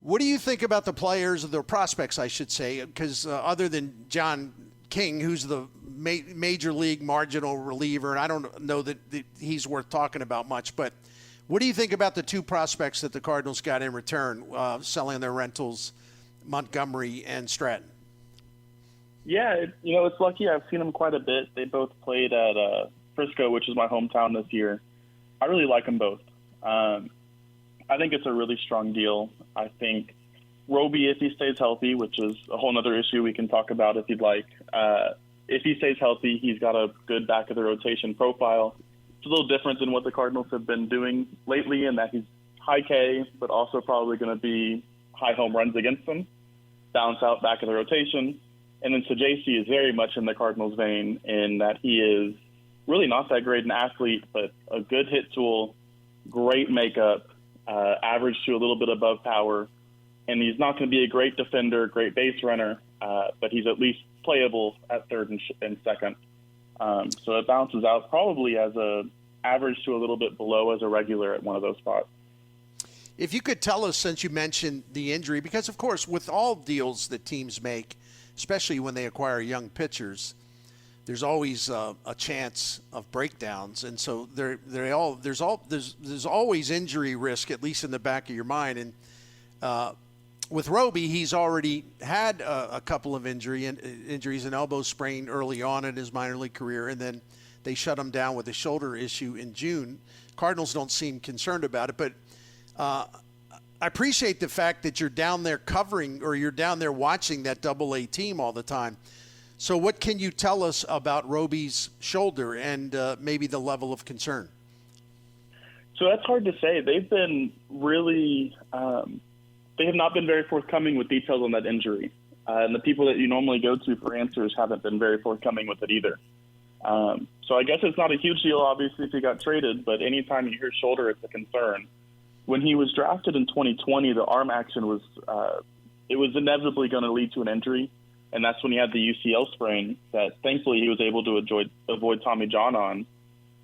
What do you think about the players, or the prospects, I should say, because other than John King, who's the major league marginal reliever, and I don't know that he's worth talking about much, but what do you think about the two prospects that the Cardinals got in return, selling their rentals, Montgomery and Stratton? Yeah, it's lucky. I've seen them quite a bit. They both played at Frisco, which is my hometown this year. I really like them both. I think it's a really strong deal. I think Roby, if he stays healthy, which is a whole other issue we can talk about if you'd like, if he stays healthy, he's got a good back of the rotation profile. It's a little different than what the Cardinals have been doing lately in that he's high K, but also probably going to be high home runs against them, bounce out back of the rotation. And then Sajasi is very much in the Cardinals' vein in that he is really not that great an athlete, but a good hit tool, great makeup, average to a little bit above power. And he's not going to be a great defender, great base runner, but he's at least playable at third and second. So it bounces out probably as a average to a little bit below as a regular at one of those spots. If you could tell us, since you mentioned the injury, because, of course, with all deals that teams make, especially when they acquire young pitchers, there's always a chance of breakdowns, and so there's always injury risk, at least in the back of your mind. And with Roby, he's already had a couple of injuries, an elbow sprain early on in his minor league career, and then they shut him down with a shoulder issue in June. Cardinals don't seem concerned about it, but I appreciate the fact that you're down there covering, or you're down there watching that Double-A team all the time. So what can you tell us about Roby's shoulder and maybe the level of concern? So that's hard to say. They've been really they have not been very forthcoming with details on that injury. And the people that you normally go to for answers haven't been very forthcoming with it either. So I guess it's not a huge deal, obviously, if he got traded, but anytime you hear shoulder, it's a concern. When he was drafted in 2020, the arm action was it was inevitably going to lead to an injury, and that's when he had the UCL sprain that thankfully he was able to avoid Tommy John on.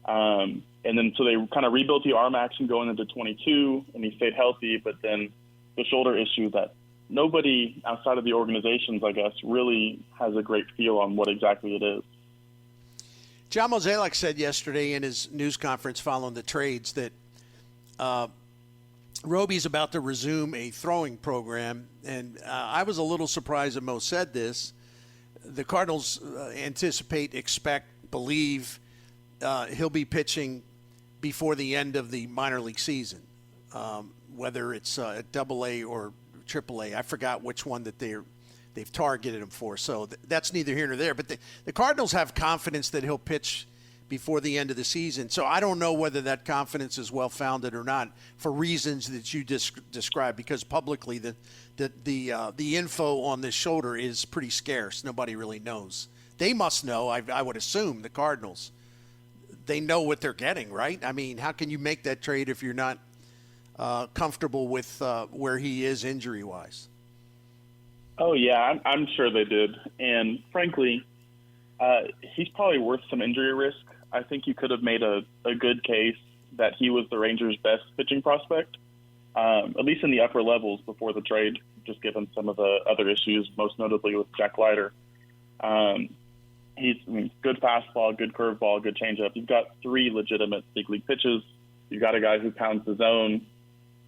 And then so they kind of rebuilt the arm action going into 22, and he stayed healthy, but then the shoulder issue that nobody outside of the organizations, I guess, really has a great feel on what exactly it is. John Mozeliak said yesterday in his news conference following the trades that Roby's about to resume a throwing program, and I was a little surprised that Mo said this. The Cardinals anticipate, expect, believe he'll be pitching before the end of the minor league season, whether it's Double-A or Triple-A. I forgot which one that they've targeted him for, so that's neither here nor there. But the Cardinals have confidence that he'll pitch before the end of the season. So I don't know whether that confidence is well-founded or not for reasons that you described, because publicly the info on this shoulder is pretty scarce. Nobody really knows. They must know, I would assume, the Cardinals. They know what they're getting, right? I mean, how can you make that trade if you're not comfortable with where he is injury-wise? Oh, yeah, I'm sure they did. And frankly, he's probably worth some injury risk. I think you could have made a good case that he was the Rangers' best pitching prospect, at least in the upper levels before the trade, just given some of the other issues, most notably with Jack Leiter. He's good fastball, good curveball, good changeup. You've got three legitimate big league pitches. You've got a guy who pounds the zone,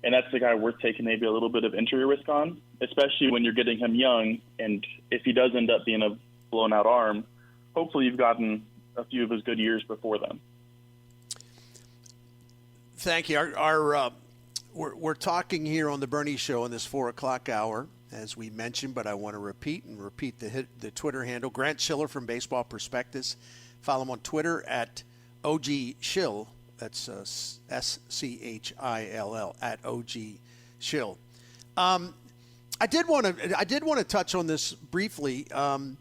and that's the guy worth taking maybe a little bit of injury risk on, especially when you're getting him young. And if he does end up being a blown-out arm, hopefully you've gotten a few of his good years before then. Thank you. We're talking here on the Bernie Show in this 4 o'clock hour, as we mentioned, but I want to repeat the Twitter handle. Grant Schiller from Baseball Prospectus. Follow him on Twitter at OG Schill. That's SCHILL at OG Schill. I did want to touch on this briefly. How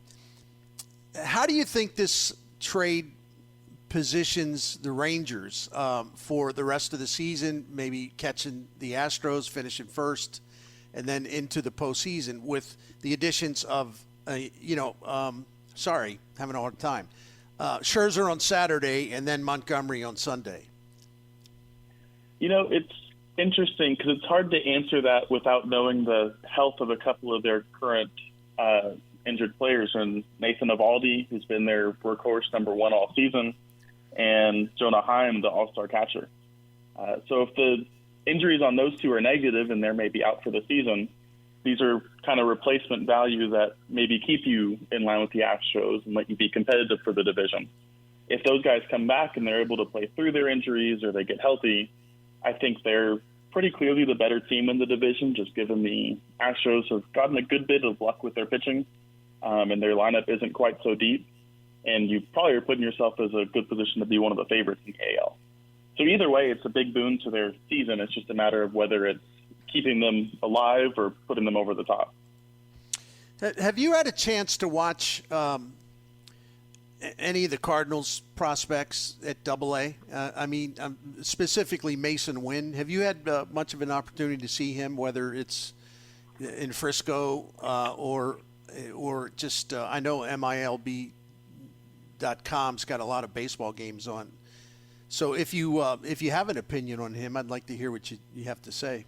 do you think this trade positions the Rangers for the rest of the season, maybe catching the Astros, finishing first, and then into the postseason with the additions of, having a hard time, Scherzer on Saturday and then Montgomery on Sunday? It's interesting because it's hard to answer that without knowing the health of a couple of their current injured players, and Nathan Eovaldi, who's been their workhorse number one all season, and Jonah Heim, the all-star catcher. So if the injuries on those two are negative and they're maybe out for the season, these are kind of replacement value that maybe keep you in line with the Astros and let you be competitive for the division. If those guys come back and they're able to play through their injuries or they get healthy, I think they're pretty clearly the better team in the division, just given the Astros have gotten a good bit of luck with their pitching, and their lineup isn't quite so deep. And you probably are putting yourself as a good position to be one of the favorites in the AL. So either way, it's a big boon to their season. It's just a matter of whether it's keeping them alive or putting them over the top. Have you had a chance to watch any of the Cardinals prospects at AA? I mean, specifically Mason Wynn. Have you had much of an opportunity to see him, whether it's in Frisco or just I know MILB.com's got a lot of baseball games on. So if you have an opinion on him, I'd like to hear what you have to say.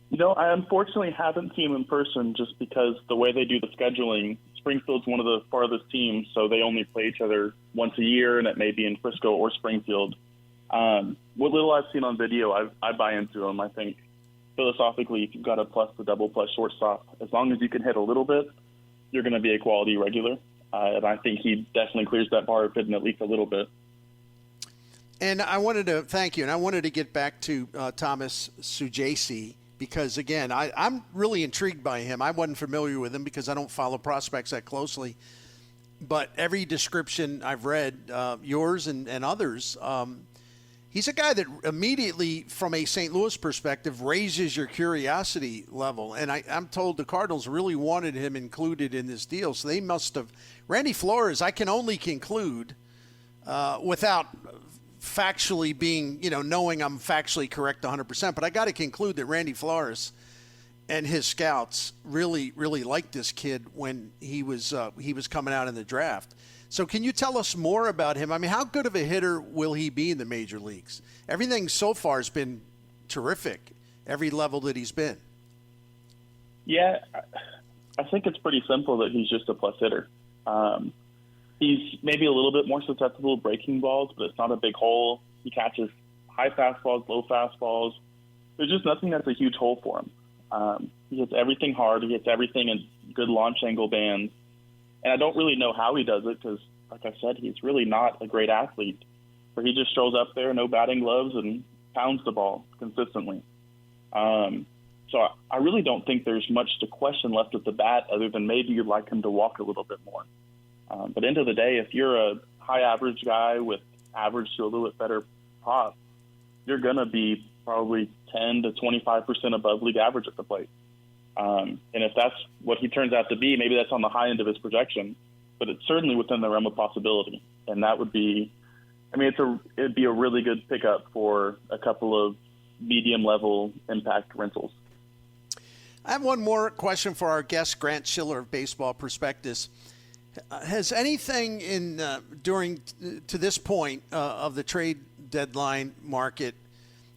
You know, I unfortunately haven't seen him in person just because the way they do the scheduling, Springfield's one of the farthest teams, so they only play each other once a year, and it may be in Frisco or Springfield. What little I've seen on video, I buy into him. I think philosophically, if you've got a plus to double plus shortstop, as long as you can hit a little bit, you're going to be a quality regular. And I think he definitely clears that bar of hitting at least a little bit. And I wanted to thank you, and I wanted to get back to Thomas Sujasi, because, again, I'm really intrigued by him. I wasn't familiar with him because I don't follow prospects that closely. But every description I've read, yours and others, he's a guy that immediately, from a St. Louis perspective, raises your curiosity level. And I'm told the Cardinals really wanted him included in this deal. So they must have – Randy Flores, I can only conclude, without – factually being, knowing I'm factually correct 100%, but I got to conclude that Randy Flores and his scouts really, really liked this kid when he was coming out in the draft. So can you tell us more about him? I mean, how good of a hitter will he be in the major leagues? Everything so far has been terrific, every level that he's been. Yeah, I think it's pretty simple that he's just a plus hitter. He's maybe a little bit more susceptible to breaking balls, but it's not a big hole. He catches high fastballs, low fastballs. There's just nothing that's a huge hole for him. He hits everything hard. He hits everything in good launch angle bands. And I don't really know how he does it because, like I said, he's really not a great athlete. But he just shows up there, no batting gloves, and pounds the ball consistently. So I really don't think there's much to question left at the bat other than maybe you'd like him to walk a little bit more. But end of the day, if you're a high average guy with average to a little bit better pop, you're going to be probably 10 to 25% above league average at the plate. And if that's what he turns out to be, maybe that's on the high end of his projection, but it's certainly within the realm of possibility. And that would be, it'd be a really good pickup for a couple of medium level impact rentals. I have one more question for our guest, Grant Schiller of Baseball Prospectus. Has anything to this point of the trade deadline market,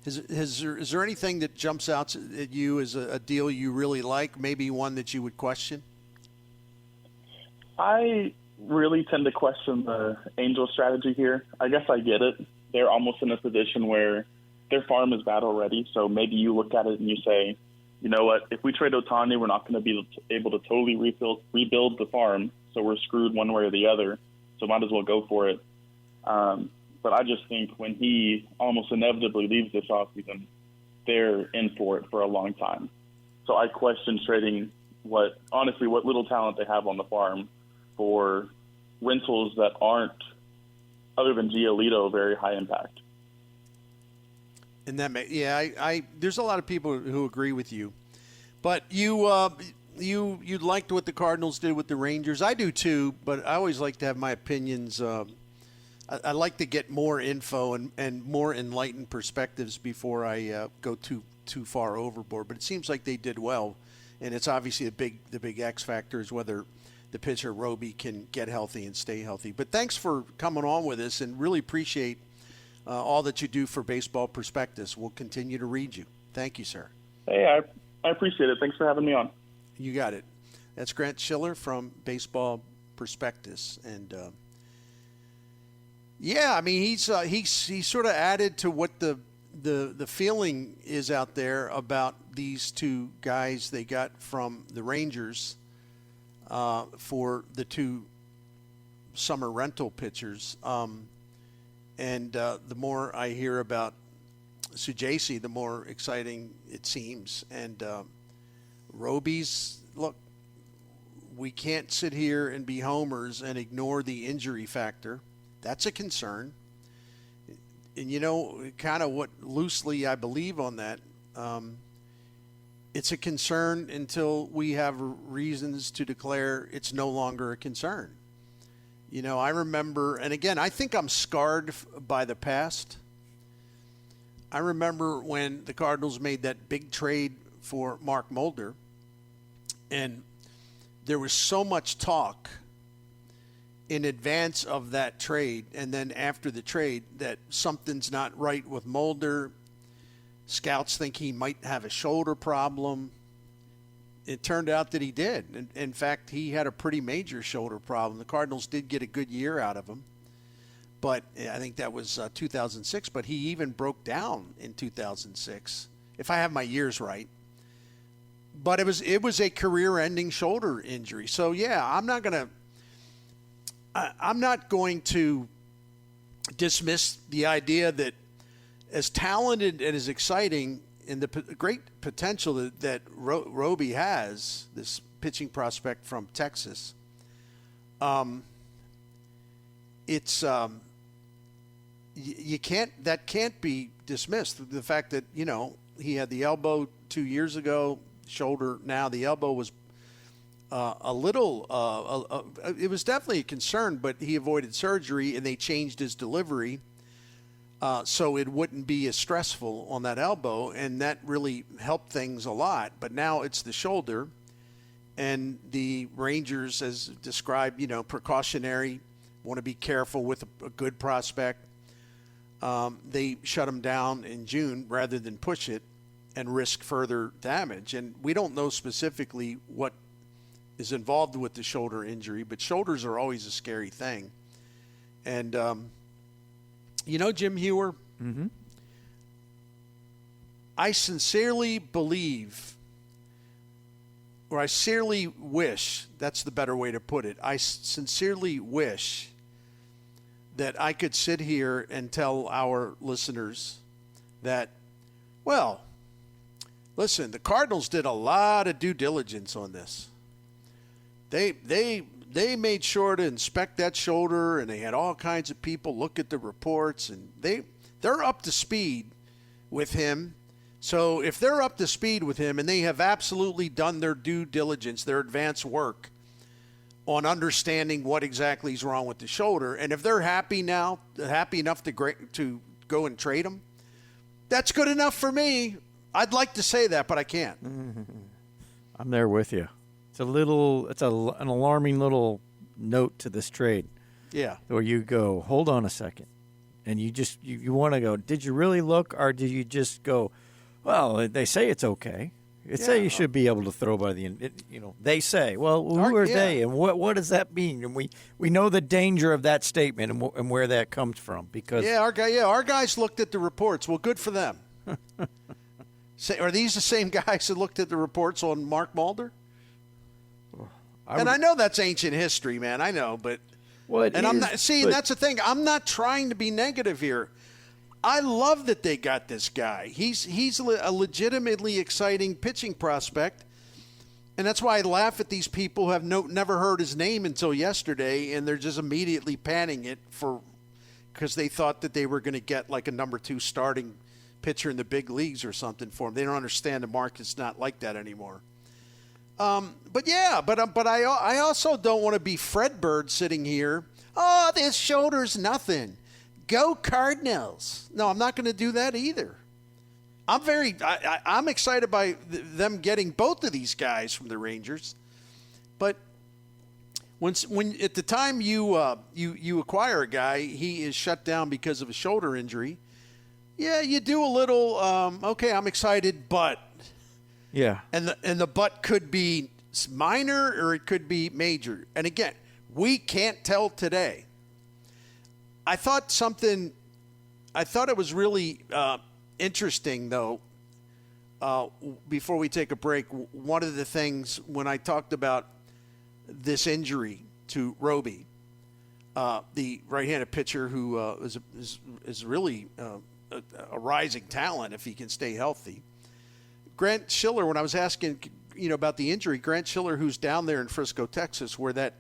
is there anything that jumps out at you as a deal you really like, maybe one that you would question? I really tend to question the Angels strategy here. I guess I get it. They're almost in a position where their farm is bad already, so maybe you look at it and you say, you know what, if we trade Ohtani, we're not going to be able to totally rebuild the farm, so we're screwed one way or the other, so might as well go for it. But I just think when he almost inevitably leaves this offseason, they're in for it for a long time. So I question trading what little talent they have on the farm for rentals that aren't, other than Giolito, very high impact. And that there's a lot of people who agree with you, but you liked what the Cardinals did with the Rangers. I do too, but I always like to have my opinions. I like to get more info and more enlightened perspectives before I go too far overboard. But it seems like they did well, and it's obviously the big X factor is whether the pitcher Roby can get healthy and stay healthy. But thanks for coming on with us, and really appreciate all that you do for Baseball Prospectus. We'll continue to read you. Thank you, sir. Hey, I appreciate it. Thanks for having me on. You got it. That's Grant Schiller from Baseball Prospectus. And, yeah, I mean, he's sort of added to what the feeling is out there about these two guys they got from the Rangers for the two summer rental pitchers. And the more I hear about Sujasi, the more exciting it seems. And Roby's, look, we can't sit here and be homers and ignore the injury factor. That's a concern. And, you know, kind of what loosely I believe on that, it's a concern until we have reasons to declare it's no longer a concern. You know, I remember, and again, I think I'm scarred by the past. I remember when the Cardinals made that big trade for Mark Mulder, and there was so much talk in advance of that trade and then after the trade that something's not right with Mulder. Scouts think he might have a shoulder problem. It turned out that he did. In fact, he had a pretty major shoulder problem. The Cardinals did get a good year out of him, but I think that was 2006. But he even broke down in 2006, if I have my years right. But it was a career-ending shoulder injury. So yeah, I'm not going to dismiss the idea that as talented and as exciting and the great potential that Roby has, this pitching prospect from Texas, that can't be dismissed. The fact that, you know, he had the elbow 2 years ago, shoulder now. The elbow was it was definitely a concern, but he avoided surgery and they changed his delivery so it wouldn't be as stressful on that elbow, and that really helped things a lot. But now it's the shoulder, and the Rangers, as described, you know, precautionary, want to be careful with a good prospect. They shut him down in June rather than push it and risk further damage. And we don't know specifically what is involved with the shoulder injury, but shoulders are always a scary thing. And, you know, Jim Hewer, I sincerely believe, or I sincerely wish, that's the better way to put it, I sincerely wish that I could sit here and tell our listeners that, well, listen, the Cardinals did a lot of due diligence on this. They made sure to inspect that shoulder, and they had all kinds of people look at the reports, and they're up to speed with him. So if they're up to speed with him and they have absolutely done their due diligence, their advanced work on understanding what exactly is wrong with the shoulder, and if they're happy enough to go and trade him, that's good enough for me. I'd like to say that, but I can't. I'm there with you. It's an alarming little note to this trade. Yeah. Where you go, hold on a second. And you want to go, did you really look, or did you just go, well, they say it's okay. They say you should be able to throw by the end. They say, well, who are they, and what does that mean? And we know the danger of that statement and where that comes from, because our guys looked at the reports. Well, good for them. Are these the same guys that looked at the reports on Mark Mulder? I know that's ancient history, man. I know, but that's the thing. I'm not trying to be negative here. I love that they got this guy. He's a legitimately exciting pitching prospect, and that's why I laugh at these people who have never heard his name until yesterday, and they're just immediately panning it because they thought that they were going to get like a number 2 starting pitcher in the big leagues or something for him. They don't understand the market's not like that anymore. But I also don't want to be Fred Bird sitting here. Oh, this shoulder's nothing. Go Cardinals. No, I'm not going to do that either. I'm excited by them getting both of these guys from the Rangers. But When at the time you acquire a guy, he is shut down because of a shoulder injury. Yeah, you do a little. Okay, I'm excited, but Yeah. and the but could be minor or it could be major. And again, we can't tell today. I thought it was really interesting though. Before we take a break, one of the things when I talked about this injury to Roby, the right-handed pitcher who is really a rising talent if he can stay healthy. Grant Schiller, when I was asking about the injury, Grant Schiller, who's down there in Frisco, Texas, where that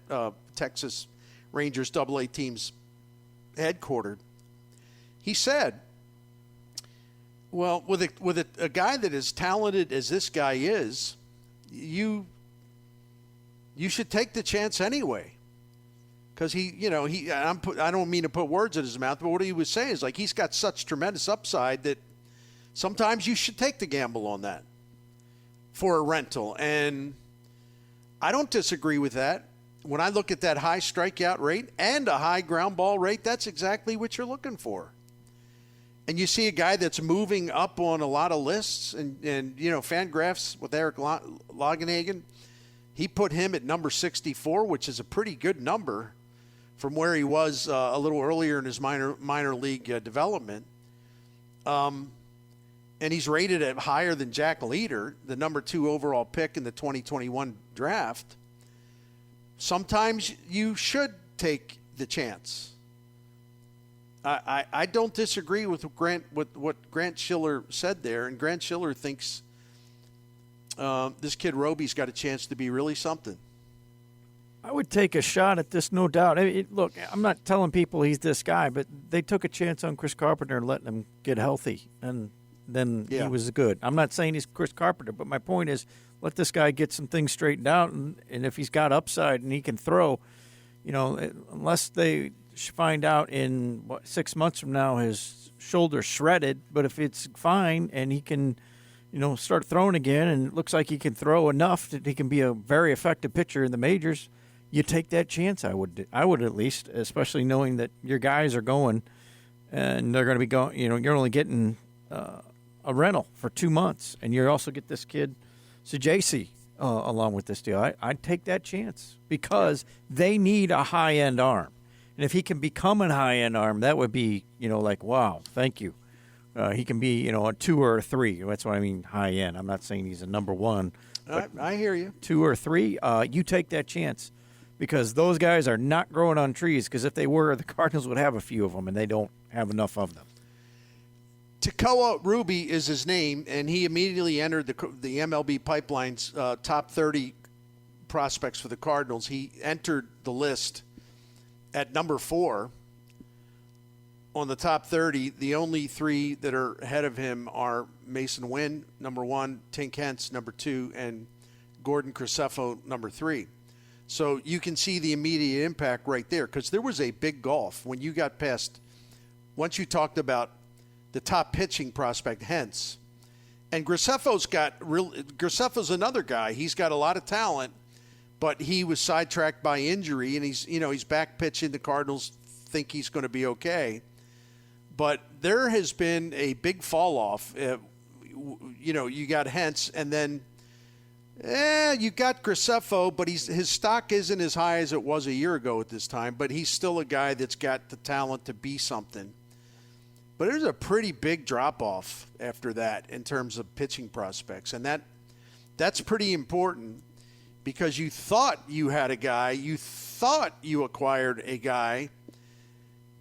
Texas Rangers AA team's headquartered, he said, well, with a guy that is talented as this guy is, you should take the chance anyway. Because I don't mean to put words in his mouth, but what he was saying is like he's got such tremendous upside that sometimes you should take the gamble on that for a rental. And I don't disagree with that. When I look at that high strikeout rate and a high ground ball rate, that's exactly what you're looking for. And you see a guy that's moving up on a lot of lists, and Fangraphs with Eric Longenhagen, he put him at number 64, which is a pretty good number from where he was a little earlier in his minor league development. And he's rated at higher than Jack Leader, the number 2 overall pick in the 2021 draft. Sometimes you should take the chance. I don't disagree with what Grant Schiller said there, and Grant Schiller thinks this kid Roby's got a chance to be really something. I would take a shot at this, no doubt. Look, I'm not telling people he's this guy, but they took a chance on Chris Carpenter and letting him get healthy, and then he was good. I'm not saying he's Chris Carpenter, but my point is let this guy get some things straightened out, and if he's got upside and he can throw, unless they find out in 6 months from now his shoulder's shredded, but if it's fine and he can start throwing again and it looks like he can throw enough that he can be a very effective pitcher in the majors, you take that chance. I would at least, especially knowing that your guys are going and they're going to be going, you're only getting a rental for 2 months, and you also get this kid Sajasi along with this deal. I'd take that chance because they need a high-end arm. And if he can become a high-end arm, that would be, like, wow, thank you. He can be, a 2 or a 3. That's what I mean, high-end. I'm not saying he's a number 1. I hear you. 2 or 3, you take that chance because those guys are not growing on trees, because if they were, the Cardinals would have a few of them, and they don't have enough of them. Tekoa Ruby is his name, and he immediately entered the MLB Pipeline's top 30 prospects for the Cardinals. He entered the list at number 4 on the top 30. The only 3 that are ahead of him are Mason Wynn, number 1, Tink Hence, number 2, and Gordon Graceffo, number 3. So you can see the immediate impact right there, because there was a big gulf when you got past, once you talked about the top pitching prospect, Hence. And Graceffo's another guy. He's got a lot of talent, but he was sidetracked by injury, and he's back pitching. The Cardinals think he's going to be okay. But there has been a big fall off. You got Hence, and then you got Graceffo, but his stock isn't as high as it was a year ago at this time, but he's still a guy that's got the talent to be something. But there's a pretty big drop-off after that in terms of pitching prospects, and that's pretty important, because you thought you had a guy, you thought you acquired a guy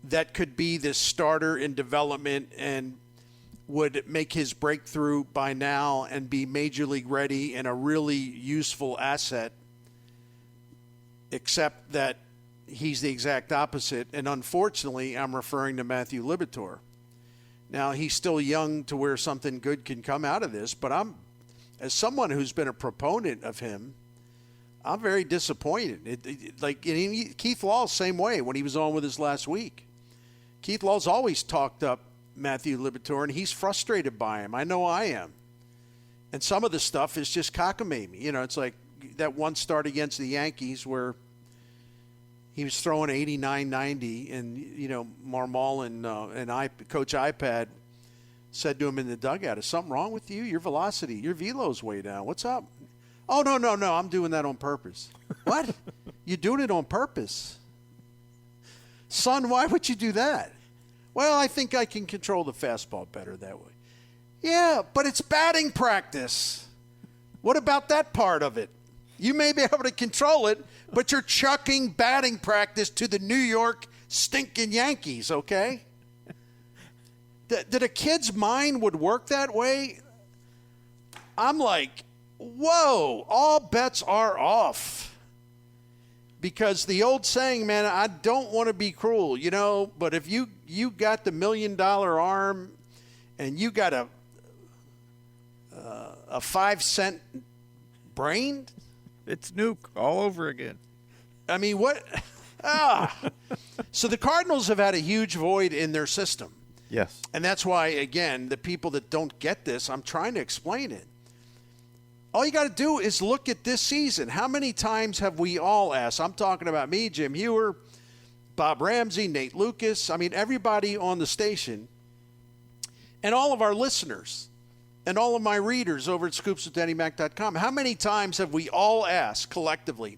that could be this starter in development and would make his breakthrough by now and be major league ready and a really useful asset, except that he's the exact opposite. And unfortunately, I'm referring to Matthew Liberatore. Now, he's still young to where something good can come out of this, but as someone who's been a proponent of him, I'm very disappointed. Keith Law's same way when he was on with us last week. Keith Law's always talked up Matthew Liberatore, and he's frustrated by him. I know I am. And some of the stuff is just cockamamie. It's like that one start against the Yankees where he was throwing 89, 90, and Marmol and Coach iPad said to him in the dugout, "Is something wrong with you? Your velocity, your velo's way down. What's up?" "Oh, no, I'm doing that on purpose." "What? You're doing it on purpose?" "Son, why would you do that?" "Well, I think I can control the fastball better that way." "Yeah, but it's batting practice. What about that part of it? You may be able to control it, but you're chucking batting practice to the New York stinking Yankees, okay?" That a kid's mind would work that way, I'm like, whoa, all bets are off. Because the old saying, man, I don't want to be cruel, but if you got the $1 million arm and you got a 5-cent brain, it's Nuke all over again. I mean, what? So the Cardinals have had a huge void in their system. Yes. And that's why, again, the people that don't get this, I'm trying to explain it. All you got to do is look at this season. How many times have we all asked? I'm talking about me, Jim Hewer, Bob Ramsey, Nate Lucas. I mean, everybody on the station and all of our listeners and all of my readers over at scoopswithdennymac.com. How many times have we all asked collectively,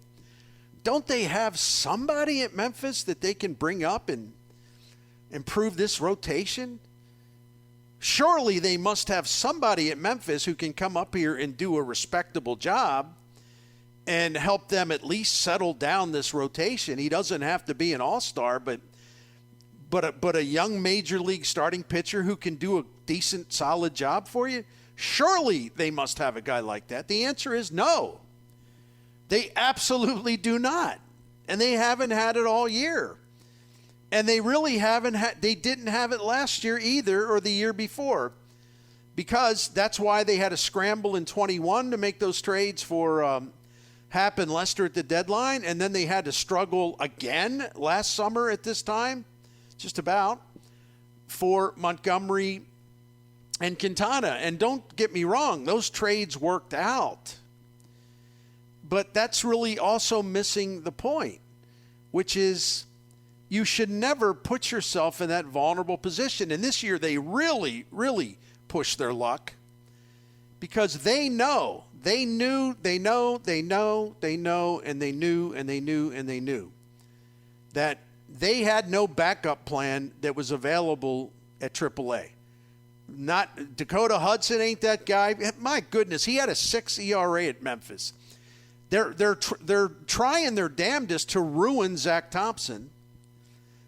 don't they have somebody at Memphis that they can bring up and improve this rotation? Surely they must have somebody at Memphis who can come up here and do a respectable job and help them at least settle down this rotation. He doesn't have to be an all-star, but a young major league starting pitcher who can do a decent, solid job for you. Surely they must have a guy like that. The answer is no. They absolutely do not. And they haven't had it all year. And they really they didn't have it last year either, or the year before, because that's why they had a scramble in 21 to make those trades for Happ and Lester at the deadline. And then they had to struggle again last summer at this time, just about, for Montgomery and Quintana. And don't get me wrong, those trades worked out. But that's really also missing the point, which is you should never put yourself in that vulnerable position. And this year they really, really pushed their luck because they knew that they had no backup plan that was available at AAA. Not Dakota Hudson ain't that guy. My goodness, he had a 6 ERA at Memphis. They're trying their damnedest to ruin Zach Thompson.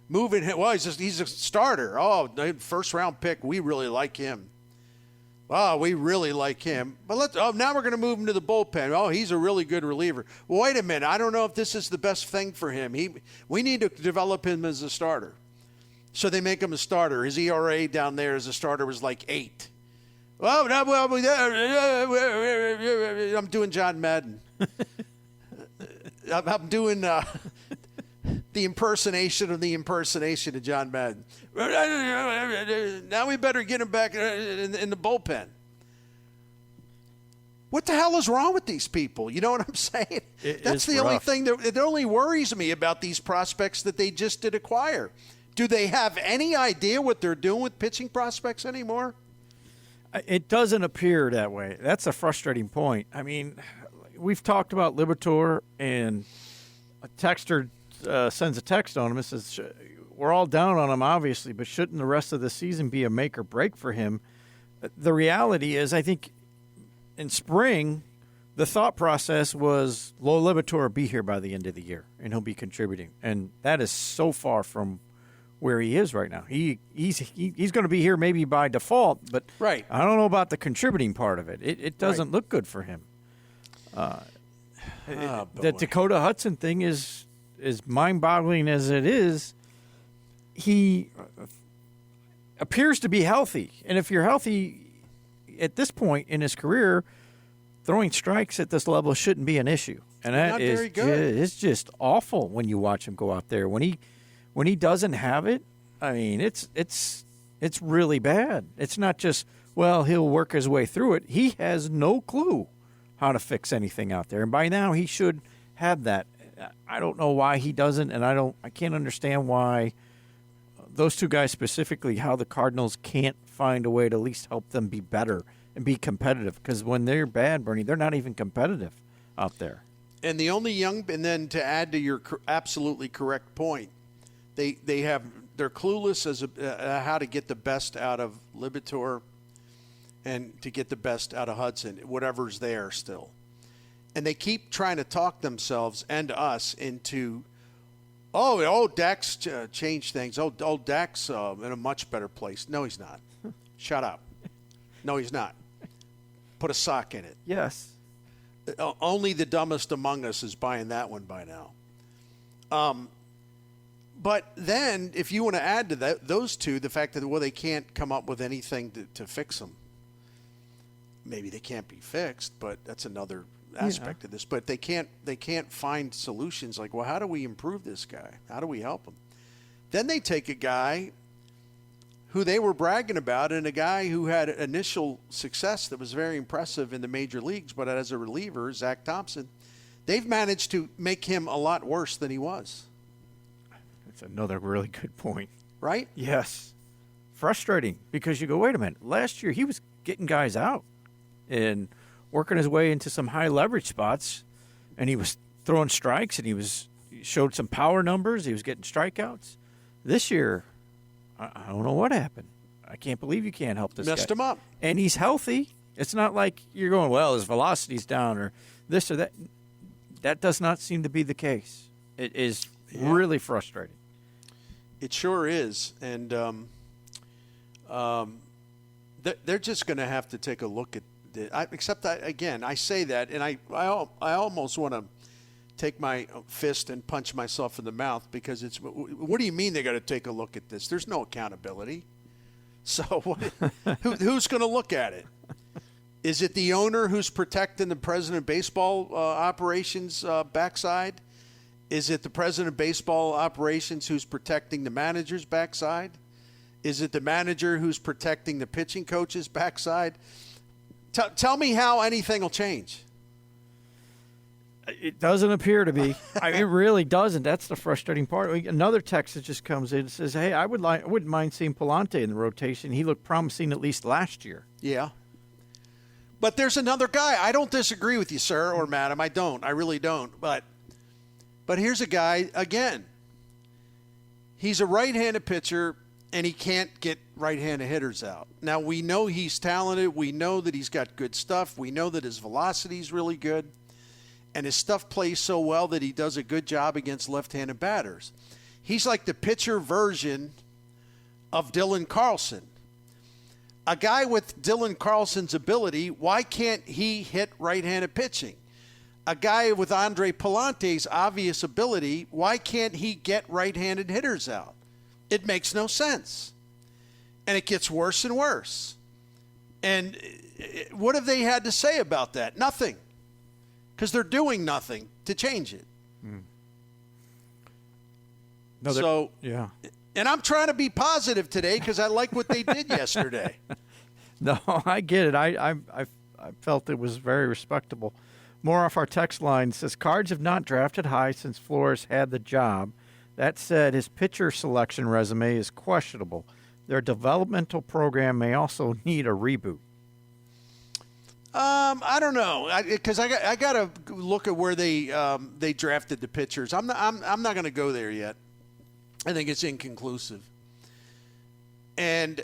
Moving him, well, he's a starter. Oh, first round pick. We really like him. Oh, we really like him. But now we're going to move him to the bullpen. Oh, he's a really good reliever. Well, wait a minute. I don't know if this is the best thing for him. We need to develop him as a starter. So they make him a starter. His ERA down there as a starter was like 8. Oh, I'm doing John Madden. I'm doing the impersonation of John Madden. Now we better get him back in the bullpen. What the hell is wrong with these people? You know what I'm saying? That's the only thing that only worries me about these prospects that they just did acquire. Do they have any idea what they're doing with pitching prospects anymore? It doesn't appear that way. That's a frustrating point. I mean, we've talked about Liberatore, and a texter sends a text on him and says, we're all down on him, obviously, but shouldn't the rest of the season be a make or break for him? The reality is, I think in spring, the thought process was, Liberatore be here by the end of the year, and he'll be contributing. And that is so far from where he is right now. He's going to be here maybe by default, but right. I don't know about the contributing part of it. It doesn't look good for him. The Dakota Hudson thing is mind-boggling as it is. He appears to be healthy, and if you're healthy at this point in his career, throwing strikes at this level shouldn't be an issue. And that is very good. It's just awful when you watch him go out there. When he doesn't have it, I mean, it's really bad. It's not just, well, he'll work his way through it. He has no clue how to fix anything out there. And by now he should have that I don't know why he doesn't, and I can't understand why those two guys specifically, how the Cardinals can't find a way to at least help them be better and be competitive. Because when they're bad, Bernie, they're not even competitive out there. And the only and then to add to your absolutely correct point, they're clueless as how to get the best out of Liberatore and to get the best out of Hudson, whatever's there still. And they keep trying to talk themselves and us into, Dak's changed things. Dak's in a much better place. No, he's not. Shut up. No, he's not. Put a sock in it. Yes. Only the dumbest among us is buying that one by now. But then, if you want to add to those two, the fact that, they can't come up with anything to fix them. Maybe they can't be fixed, but that's another aspect of this. But they can't find solutions like, how do we improve this guy? How do we help him? Then they take a guy who they were bragging about and a guy who had initial success that was very impressive in the major leagues, but as a reliever, Zach Thompson, they've managed to make him a lot worse than he was. That's another really good point. Right? Yes. Frustrating because you go, wait a minute. Last year he was getting guys out and working his way into some high leverage spots, and he was throwing strikes, and he showed some power numbers. He was getting strikeouts. This year, I don't know what happened. I can't believe you can't help this guy. Messed him up. And he's healthy. It's not like you're going, his velocity's down or this or that. That does not seem to be the case. It is really frustrating. It sure is. And they're just going to have to take a look at it. Except that, again, I say that, and I almost want to take my fist and punch myself in the mouth because what do you mean they got to take a look at this? There's no accountability. So who's going to look at it? Is it the owner who's protecting the president of baseball operations backside? Is it the president of baseball operations who's protecting the manager's backside? Is it the manager who's protecting the pitching coach's backside? Tell me how anything will change. It doesn't appear to be. It really doesn't. That's the frustrating part. Another text that just comes in and says, "Hey, I wouldn't mind seeing Palante in the rotation. He looked promising at least last year." Yeah. But there's another guy. I don't disagree with you, sir or madam. I don't. I really don't. But here's a guy, again. He's a right-handed pitcher, and he can't get right-handed hitters out. Now, we know he's talented. We know that he's got good stuff. We know that his velocity is really good. And his stuff plays so well that he does a good job against left-handed batters. He's like the pitcher version of Dylan Carlson. A guy with Dylan Carlson's ability, why can't he hit right-handed pitching? A guy with Andre Palante's obvious ability, why can't he get right-handed hitters out? It makes no sense. And it gets worse and worse. And what have they had to say about that? Nothing. Because they're doing nothing to change it. No, yeah. And I'm trying to be positive today because I like what they did yesterday. No, I get it. I felt it was very respectable. More off our text line says, Cards have not drafted high since Flores had the job. That said, his pitcher selection resume is questionable. Their developmental program may also need a reboot. I don't know, because I got to look at where they drafted the pitchers. I'm not going to go there yet. I think it's inconclusive. And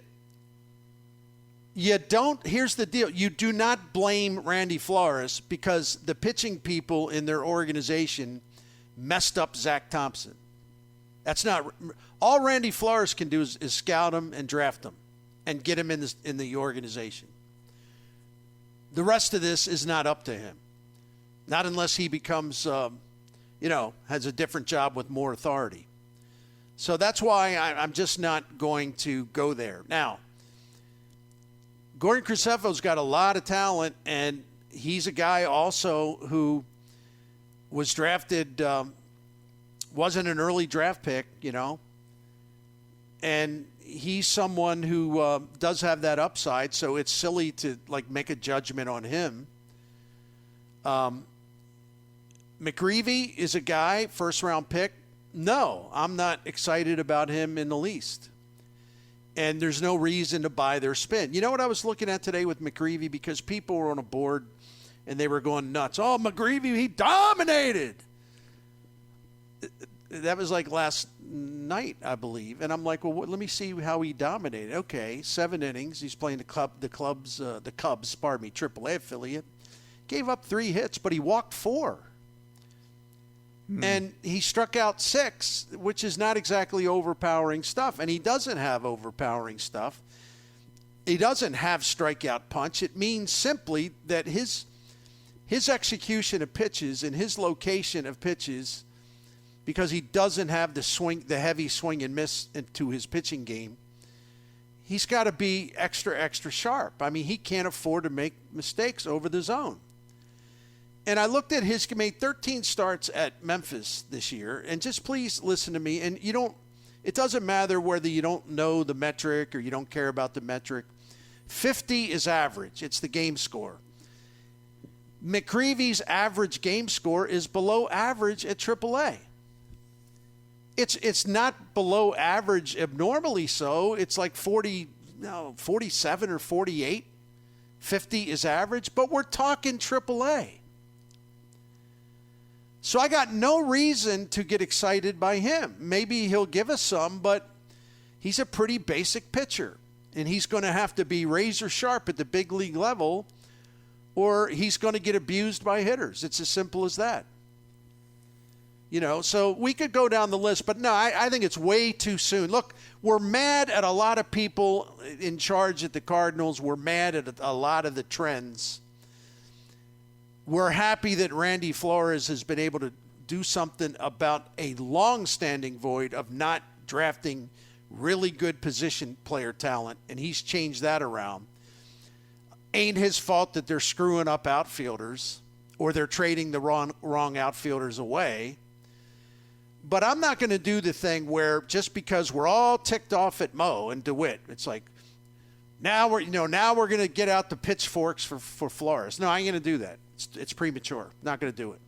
here's the deal. You do not blame Randy Flores because the pitching people in their organization messed up Zach Thompson. That's not all Randy Flores can do is scout him and draft him and get him in the organization. The rest of this is not up to him. Not unless he becomes, has a different job with more authority. So that's why I'm just not going to go there. Now, Gordon Cruceffo's got a lot of talent, and he's a guy also who was drafted, wasn't an early draft pick, and he's someone who does have that upside, so it's silly to make a judgment on him. McGreevy is a guy, first-round pick. No, I'm not excited about him in the least. And there's no reason to buy their spin. You know what I was looking at today with McGreevy? Because people were on a board and they were going nuts. Oh, McGreevy, he dominated. That was like last night, I believe. And I'm like, well, let me see how he dominated. Okay, 7 innings. He's playing the Cubs, AAA affiliate. Gave up 3 hits, but he walked 4. And he struck out 6, which is not exactly overpowering stuff. And he doesn't have overpowering stuff. He doesn't have strikeout punch. It means simply that his execution of pitches and his location of pitches, because he doesn't have the heavy swing and miss into his pitching game, he's got to be extra sharp. I mean, he can't afford to make mistakes over the zone. And I looked at he made 13 starts at Memphis this year. And just please listen to me. And it doesn't matter whether you don't know the metric or you don't care about the metric. 50 is average. It's the game score. McGreevy's average game score is below average at AAA. It's not below average abnormally so. It's like 47 or 48. 50 is average, but we're talking AAA. So I got no reason to get excited by him. Maybe he'll give us some, but he's a pretty basic pitcher. And he's going to have to be razor sharp at the big league level, or he's going to get abused by hitters. It's as simple as that. So we could go down the list, but no, I think it's way too soon. Look, we're mad at a lot of people in charge at the Cardinals. We're mad at a lot of the trends. We're happy that Randy Flores has been able to do something about a long-standing void of not drafting really good position player talent, and he's changed that around. Ain't his fault that they're screwing up outfielders or they're trading the wrong outfielders away. But I'm not going to do the thing where just because we're all ticked off at Mo and DeWitt, it's like now we're going to get out the pitchforks for Flores. No, I ain't going to do that. It's premature. Not going to do it.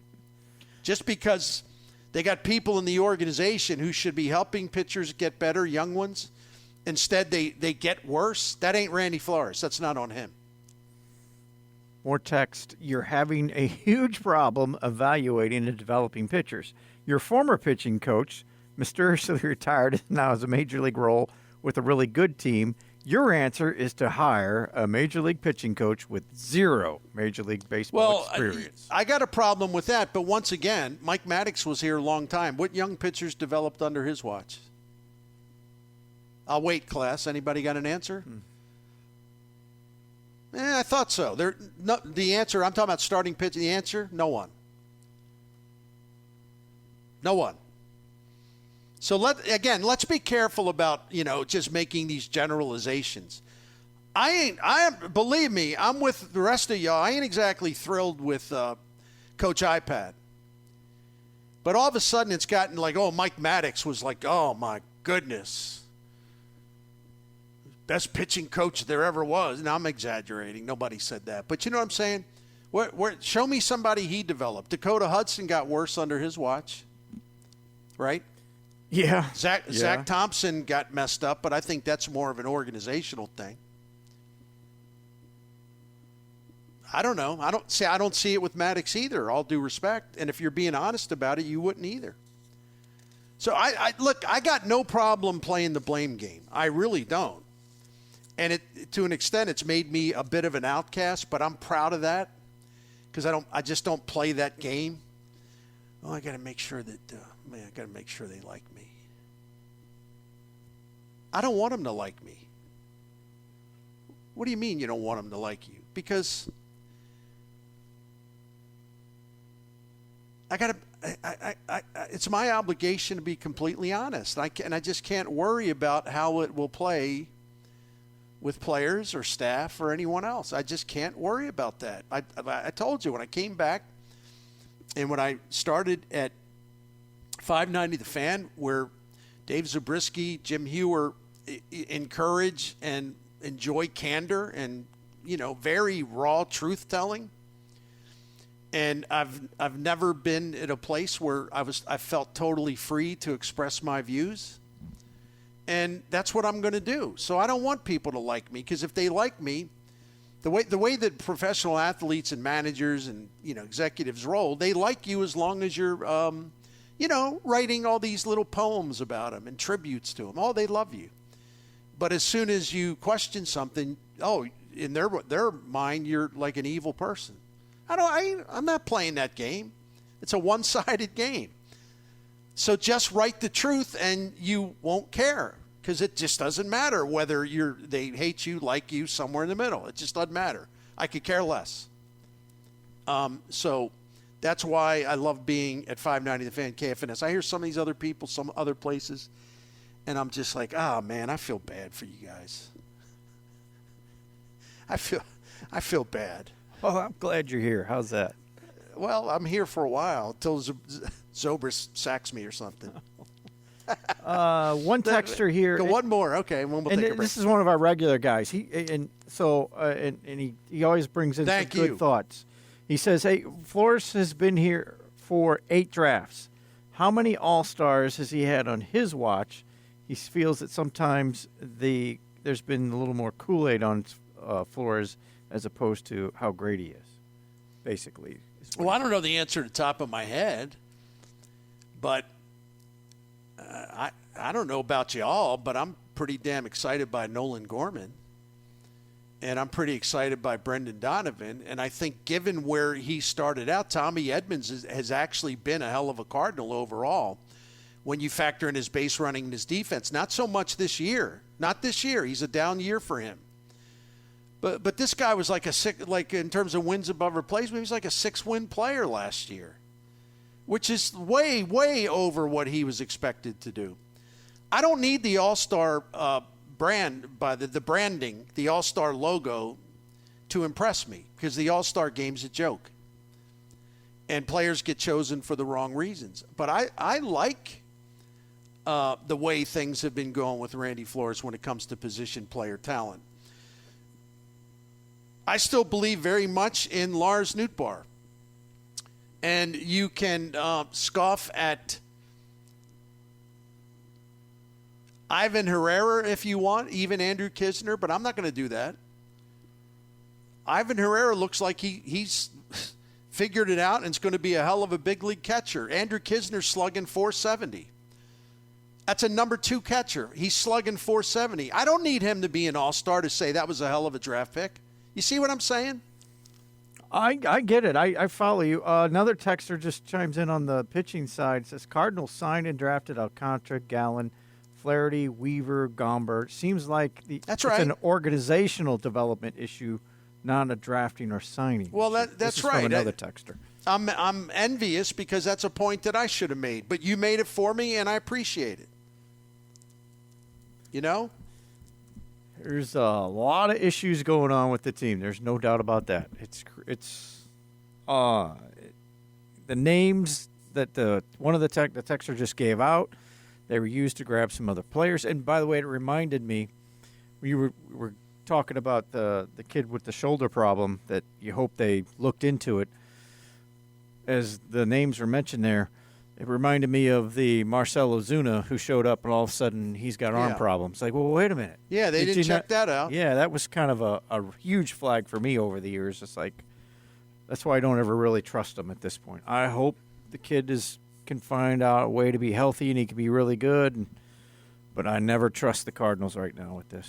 Just because they got people in the organization who should be helping pitchers get better, young ones, instead they get worse. That ain't Randy Flores. That's not on him. More text. You're having a huge problem evaluating and developing pitchers. Your former pitching coach, mysteriously retired, now has a major league role with a really good team. Your answer is to hire a major league pitching coach with 0 major league baseball experience. I got a problem with that, but once again, Mike Maddox was here a long time. What young pitchers developed under his watch? I'll wait, class. Anybody got an answer? I thought so. The answer, I'm talking about starting pitching. The answer, no one. No one. So let's be careful about, just making these generalizations. Believe me, I'm with the rest of y'all. I ain't exactly thrilled with Coach iPad. But all of a sudden it's gotten like, Mike Maddox was like, oh my goodness. Best pitching coach there ever was. Now I'm exaggerating. Nobody said that. But you know what I'm saying? Show me somebody he developed. Dakota Hudson got worse under his watch. Right? Yeah. Zach Thompson got messed up, but I think that's more of an organizational thing. I don't know. I don't see it with Maddox either, all due respect. And if you're being honest about it, you wouldn't either. So I got no problem playing the blame game. I really don't. And to an extent it's made me a bit of an outcast, but I'm proud of that because I just don't play that game. I got to make sure that I got to make sure they like me. I don't want them to like me. What do you mean you don't want them to like you? Because it's my obligation to be completely honest. I just can't worry about how it will play with players or staff or anyone else. I just can't worry about that. I told you when I came back and when I started at 590 The Fan, where Dave Zabriskie, Jim Hewer encourage and enjoy candor and, very raw truth telling. And I've never been at a place where I felt totally free to express my views. And that's what I'm going to do. So I don't want people to like me, because if they like me, the way that professional athletes and managers and executives roll, they like you as long as you're writing all these little poems about them and tributes to them. Oh, they love you. But as soon as you question something, in their mind, you're like an evil person. I'm not playing that game. It's a one-sided game. So just write the truth and you won't care, because it just doesn't matter whether they hate you, like you, somewhere in the middle. It just doesn't matter. I could care less. So that's why I love being at 590 The Fan KFNS. I hear some of these other people, some other places, and I'm just like, man, I feel bad for you guys. I feel bad. Oh, I'm glad you're here. How's that? Well, I'm here for a while until Zobrist sacks me or something. One texter here. Go one more, okay, and we'll take a break. This is one of our regular guys. He always brings in some good thoughts. He says, "Hey, Flores has been here for 8 drafts. How many All-Stars has he had on his watch? He feels that sometimes there's been a little more Kool-Aid on Flores as opposed to how great he is." Basically. Well, I don't know the answer to the top of my head, but I don't know about y'all, but I'm pretty damn excited by Nolan Gorman, and I'm pretty excited by Brendan Donovan. And I think given where he started out, Tommy Edmonds has actually been a hell of a Cardinal overall when you factor in his base running and his defense. Not so much this year. Not this year. He's a down year for him. But this guy was like in terms of wins above replacement, he was like a 6-win player last year, which is way, way over what he was expected to do. I don't need the All-Star brand by the branding, the All-Star logo to impress me, because the All-Star game's a joke. And players get chosen for the wrong reasons. But I like the way things have been going with Randy Flores when it comes to position player talent. I still believe very much in Lars Nootbaar. And you can scoff at Ivan Herrera if you want, even Andrew Kisner, but I'm not going to do that. Ivan Herrera looks like he's figured it out and is going to be a hell of a big league catcher. Andrew Kisner's slugging .470. That's a number 2 catcher. He's slugging .470. I don't need him to be an all-star to say that was a hell of a draft pick. You see what I'm saying? I get it. I follow you. Another texter just chimes in on the pitching side. Says Cardinals signed and drafted Alcantara, Gallen, Flaherty, Weaver, Gomber. Seems like it's an organizational development issue, not a drafting or signing. Well, issue. that's right. From another texter. I'm envious because that's a point that I should have made, but you made it for me, and I appreciate it. You know? There's a lot of issues going on with the team. There's no doubt about that. The names that one of the texter just gave out, they were used to grab some other players. And by the way, it reminded me, we were talking about the kid with the shoulder problem that you hope they looked into it. As the names were mentioned there, it reminded me of the Marcell Ozuna who showed up and all of a sudden he's got arm problems. Like, well, wait a minute. Yeah, they didn't check that out. Yeah, that was kind of a huge flag for me over the years. It's like, that's why I don't ever really trust him at this point. I hope the kid can find out a way to be healthy and he can be really good. But I never trust the Cardinals right now with this.